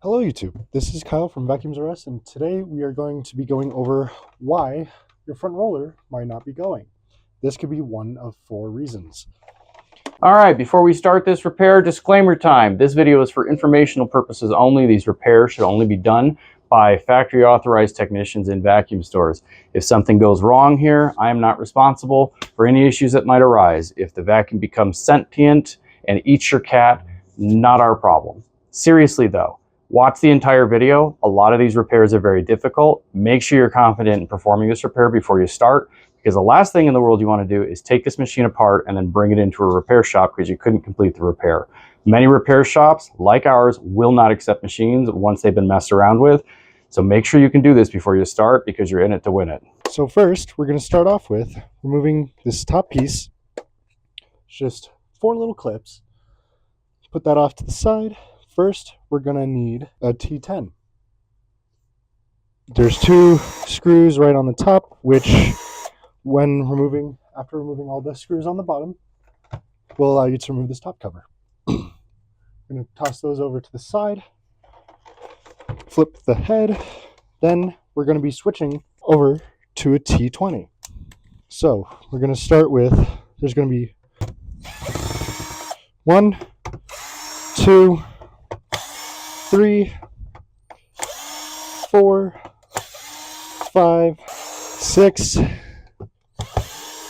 Hello YouTube, this is Kyle from Vacuums R Us, and today we are going to be going over why your front roller might not be going. This could be one of 4 reasons. All right, before we start this repair, disclaimer time. This video is for informational purposes only. These repairs should only be done by factory authorized technicians in vacuum stores. If something goes wrong here, I am not responsible for any issues that might arise. If the vacuum becomes sentient and eats your cat, not our problem. Seriously though, watch the entire video. A lot of these repairs are very difficult. Make sure you're confident in performing this repair before you start, because the last thing in the world you want to do is take this machine apart and then bring it into a repair shop because you couldn't complete the repair. Many repair shops, like ours, will not accept machines once they've been messed around with. So make sure you can do this before you start, because you're in it to win it. So first, we're going to start off with removing this top piece. It's just 4 little clips. Put that off to the side. First, we're going to need a T10. There's 2 screws right on the top, which after removing all the screws on the bottom, will allow you to remove this top cover. I'm going to toss those over to the side, flip the head, then we're going to be switching over to a T20. So we're going to start with, there's going to be 1, 2, 3, 4, 5, 6,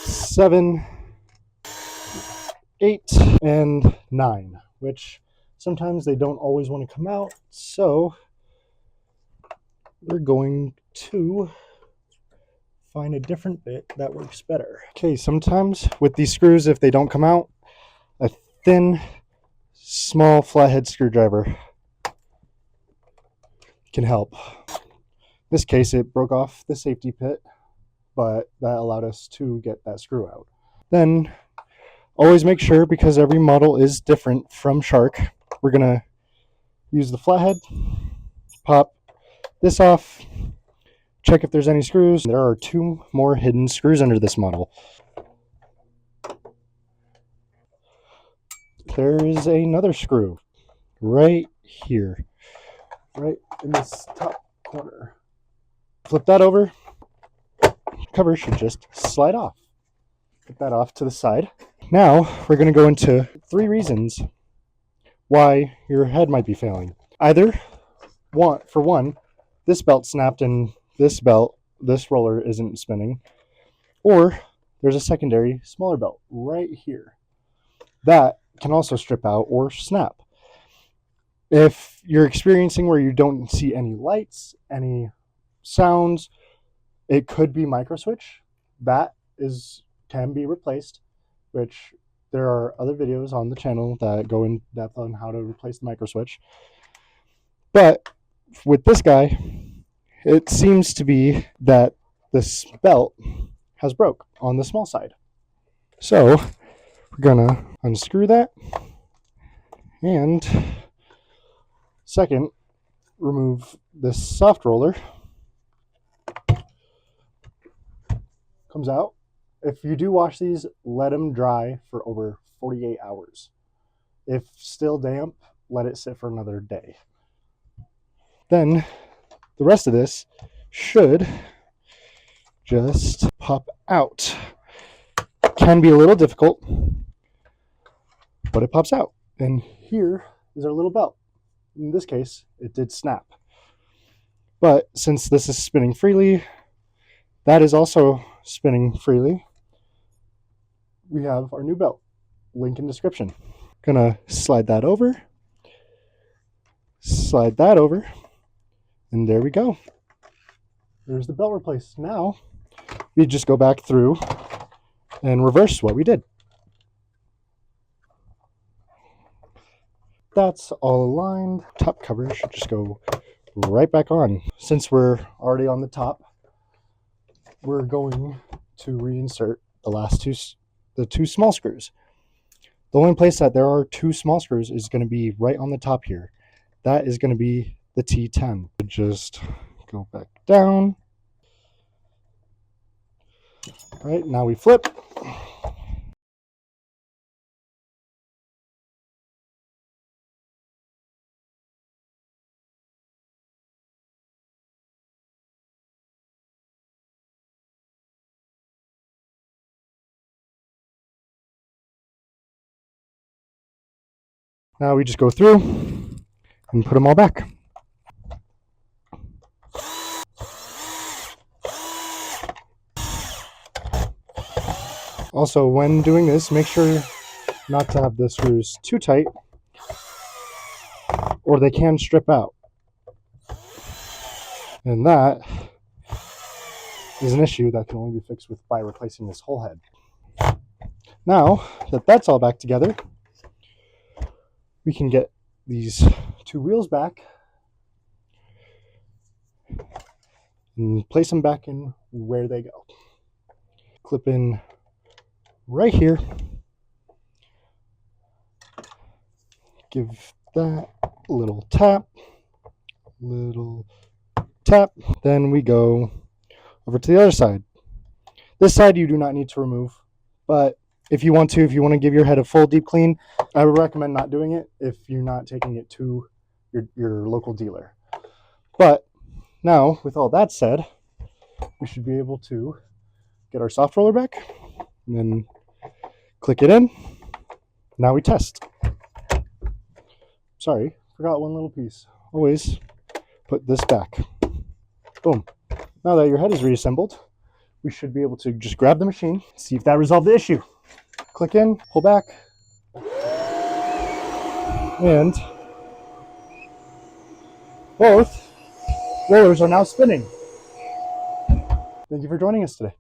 7, 8, and 9, which sometimes they don't always want to come out, so we're going to find a different bit that works better. Okay, sometimes with these screws, if they don't come out, a thin, small flathead screwdriver can help. In this case, it broke off the safety pit, but that allowed us to get that screw out. Then always make sure, because every model is different from Shark, we're gonna use the flathead, pop this off, check if there's any screws. There are 2 more hidden screws under this model. There is another screw right here, right in this top corner. Flip that over. Cover should just slide off. Put that off to the side. Now we're going to go into 3 reasons why your head might be failing. Either, for one, this belt snapped and this roller isn't spinning, or there's a secondary smaller belt right here that can also strip out or snap. If you're experiencing where you don't see any lights, any sounds, it could be micro switch. That can be replaced, which there are other videos on the channel that go in depth on how to replace the micro switch. But with this guy, it seems to be that this belt has broke on the small side. So we're gonna unscrew that, and second, remove this soft roller. Comes out. If you do wash these, let them dry for over 48 hours. If still damp, let it sit for another day. Then the rest of this should just pop out. Can be a little difficult, but it pops out. And here is our little belt. In this case, it did snap. But since this is spinning freely, that is also spinning freely, we have our new belt. Link in description. Gonna slide that over, and there we go. There's the belt replaced. Now we just go back through and reverse what we did. That's all aligned. Top cover should just go right back on. Since we're already on the top, we're going to reinsert the 2 small screws. The only place that there are 2 small screws is going to be right on the top here. That is going to be the T10. Just go back down. All right, now we flip. Now we just go through and put them all back. Also, when doing this, make sure not to have the screws too tight or they can strip out. And that is an issue that can only be fixed by replacing this whole head. Now that that's all back together, we can get these two wheels back and place them back in where they go. Clip in right here. Give that a little tap. Then we go over to the other side. This side you do not need to remove, but if you want to give your head a full deep clean, I would recommend not doing it if you're not taking it to your local dealer. But now, with all that said, we should be able to get our soft roller back and then click it in. Now we test. Sorry, forgot one little piece. Always put this back. Boom. Now that your head is reassembled, we should be able to just grab the machine, see if that resolved the issue. Click in, pull back, and both rollers are now spinning. Thank you for joining us today.